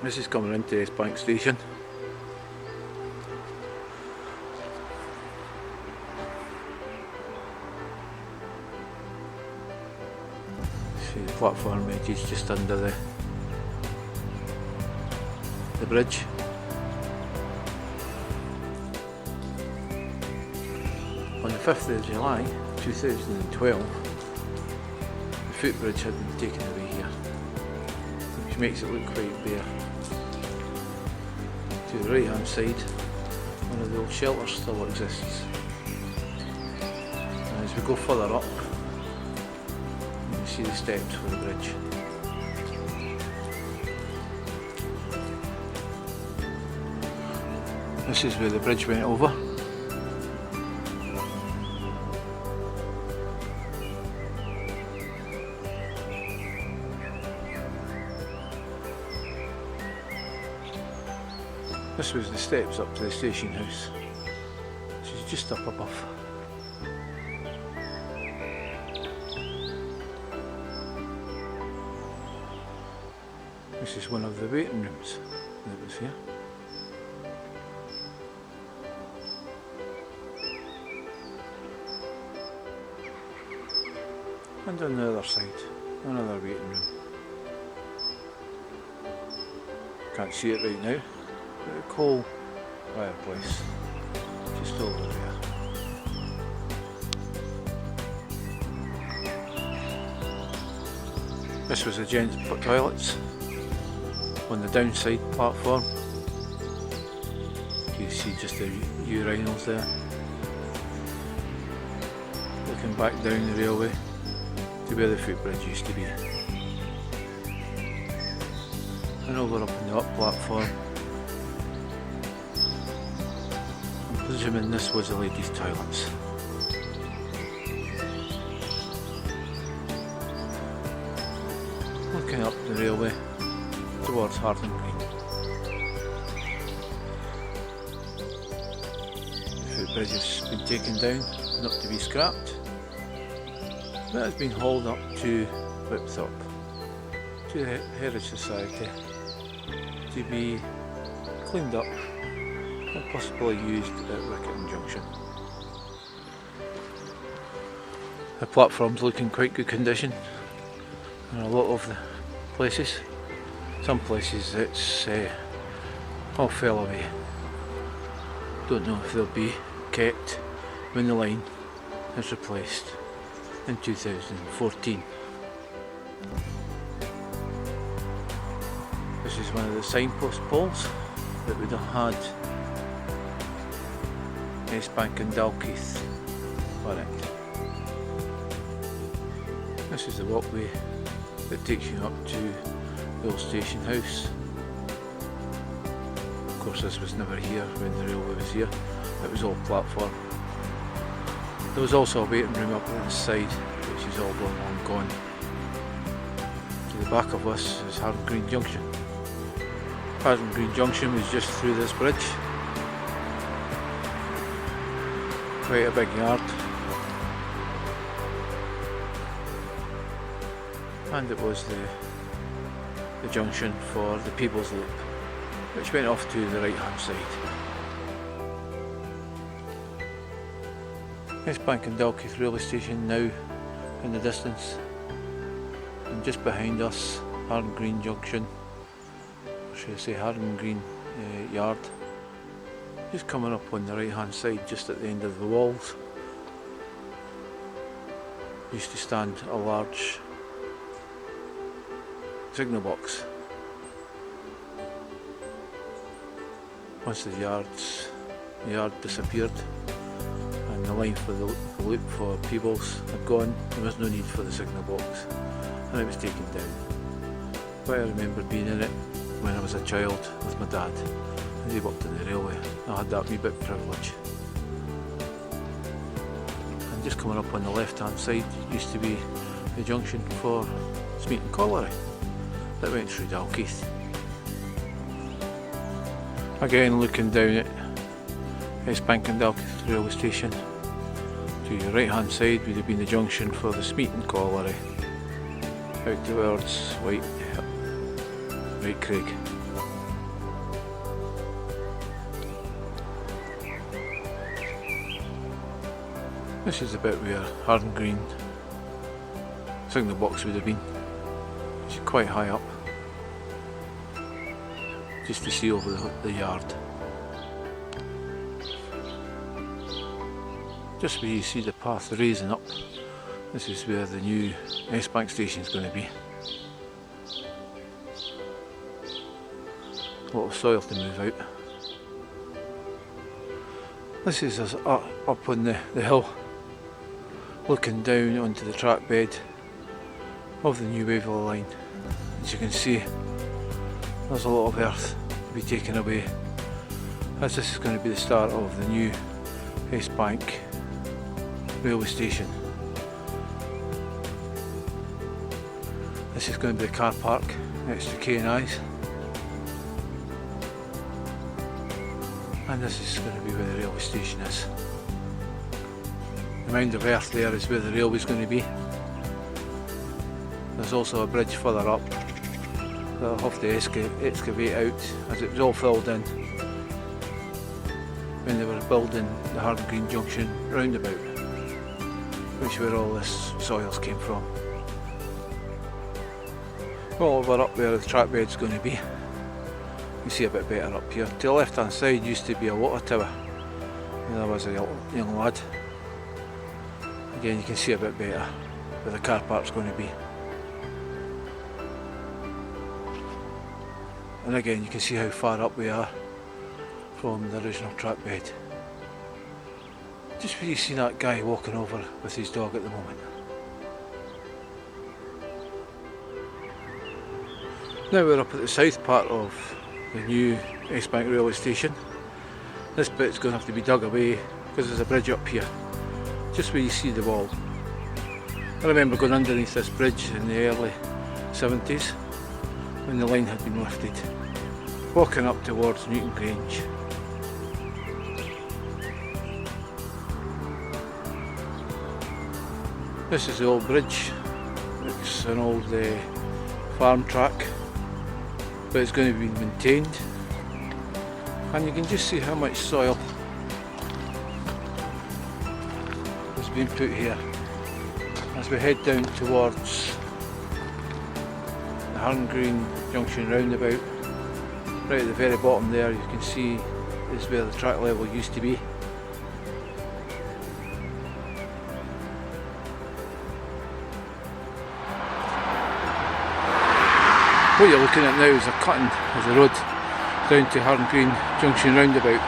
This is coming into Eskbank station. See the platform edge is just under the bridge. On the 5th of July 2012, the footbridge had been taken away here, which makes it look quite bare. To the right hand side, one of the old shelters still exists. And as we go further up, you can see the steps for the bridge. This is where the bridge went over. This was the steps up to the station house, which is just up above. This is one of the waiting rooms that was here. And on the other side, another waiting room. Can't see it right now. A coal fireplace just over there. This was the gents' toilets on the downside platform. You see just the urinals there. Looking back down the railway to where the footbridge used to be. And over up on the up platform, presuming this was the ladies' toilets. Looking up the railway towards Hardengreen. The footbridge has been taken down, not to be scrapped. That has been hauled up to Flipshare, to the Heritage Society, to be cleaned up and possibly used at Wicket Junction. The platform's looking in quite good condition in a lot of the places. Some places it's all fell away. Don't know if they'll be kept when the line is replaced in 2014. This is one of the signpost poles that would have had Eskbank and Dalkeith on it. This is the walkway that takes you up to the old station house. Of course this was never here when the railway was here, it was all platform. There was also a waiting room up on the side, which is all long gone. To the back of us is Hardengreen Junction. Hardengreen Junction was just through this bridge. Quite a big yard. And it was the junction for the People's Loop, which went off to the right hand side. Eskbank and Dalkeith railway station now in the distance, and just behind us Hardengreen Junction, or should I say Hardengreen yard, just coming up on the right hand side just at the end of the walls. Used to stand a large signal box. Once the yard disappeared and the line for the loop for Peebles had gone, there was no need for the signal box and it was taken down. But I remember being in it when I was a child with my dad, and he worked in the railway. I had that wee bit of privilege. And just coming up on the left hand side used to be the junction for Smeaton Colliery that went through Dalkeith. Again looking down at Eskbank and Dalkeith railway station, To your right hand side would have been the junction for the Smeaton Colliery, out towards White Craig. This is the bit where Hardengreen signal box would have been. It's quite high up, just to see over the yard. Just where you see the path raising up, this is where the new Eskbank station is going to be. A lot of soil to move out. This is us up on the hill, looking down onto the track bed of the new Waverley line. As you can see, there's a lot of earth to be taken away, as this is going to be the start of the new Eskbank railway station. This is going to be the car park next to K&I's, and this is going to be where the railway station is. The mound of earth there is where the railway is going to be. There's also a bridge further up that I'll have to excavate out, as it was all filled in when they were building the Hardengreen Junction roundabout, which is where all this soils came from. Well, over up where the track bed's going to be, you can see a bit better up here. To the left hand side used to be a water tower, and there was a young lad. Again, you can see a bit better where the car park's going to be. And again, you can see how far up we are from the original track bed. Just where you see that guy walking over with his dog at the moment. Now we're up at the south part of the new Eskbank railway station. This bit's going to have to be dug away because there's a bridge up here, just where you see the wall. I remember going underneath this bridge in the early 70s when the line had been lifted, walking up towards Newton Grange. This is the old bridge. It's an old farm track, but it's going to be maintained, and you can just see how much soil has been put here. As we head down towards the Hardengreen Junction roundabout, right at the very bottom there, you can see is where the track level used to be. What you're looking at now is a cutting of the road down to Hardengreen Junction roundabout.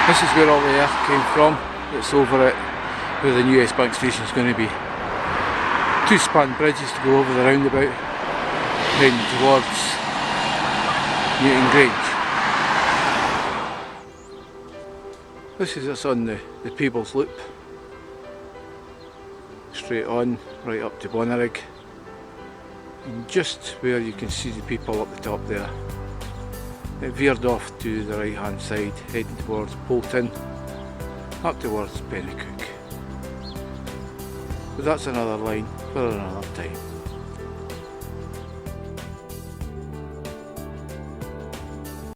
This is where all the earth came from. It's over it where the new Eskbank station is going to be. Two span bridges to go over the roundabout, heading towards Newton Grange. This is us on the Peebles Loop, straight on right up to Bonnyrigg. And just where you can see the people up the top there, it veered off to the right hand side, heading towards Bolton, up towards Pennycook. But that's another line for another time.